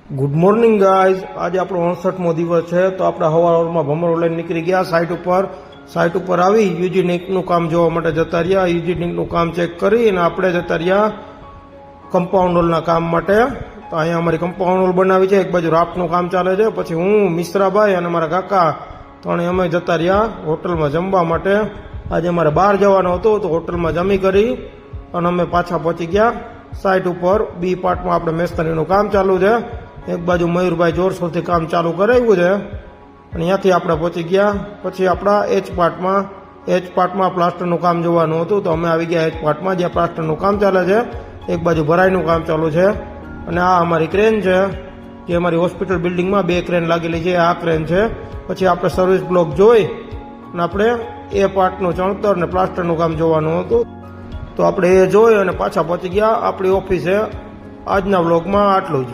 Good morning guys, આજે આપણો 69મો દિવસ છે. તો આપણે સવારમાં ભમરો લઈને નીકળી ગયા સાઇટ ઉપર આવી યુજીનિકનું કામ જોવા માટે જતા રહ્યા. યુજીનિકનું કામ ચેક કરી અને આપણે જતા રહ્યા કમ્પાઉન્ડ હોલના કામ માટે. તો અહીંયા અમારી કમ્પાઉન્ડ હોલ બનાવી છે. એક બાજુ રાફ્ટનું કામ ચાલે છે. પછી હું, મિશ્રાભાઈ અને મારા કાકા ત્રણે અમે જતા રહ્યા હોટલમાં જમવા માટે. આજે અમારે બહાર જવાનું હતું તો હોટલમાં જમી કરી અને અમે પાછા પહોંચી ગયા સાઇટ ઉપર. બી પાર્ટમાં આપણે મેસ્તરીનું કામ ચાલુ છે. એક બાજુ મયુરભાઈ જોરશોરથી કામ ચાલુ કરાવ્યું છે અને ત્યાંથી આપણે પહોંચી ગયા. પછી આપણા એચ પાર્ટમાં પ્લાસ્ટરનું કામ જોવાનું હતું તો અમે આવી ગયા એચ પાર્ટમાં, જ્યાં પ્લાસ્ટરનું કામ ચાલે છે. એક બાજુ ભરાઈનું કામ ચાલુ છે અને આ અમારી ક્રેન છે, જે અમારી હોસ્પિટલ બિલ્ડિંગમાં 2 ક્રેન લાગેલી છે. આ ક્રેન છે. પછી આપણે સર્વિસ બ્લોક જોઈ અને આપણે એ પાર્ટનું ચણતર અને પ્લાસ્ટરનું કામ જોવાનું હતું તો આપણે એ જોઈ અને પાછા પહોંચી ગયા આપણી ઓફિસે. આજના વ્લોગમાં આટલું જ.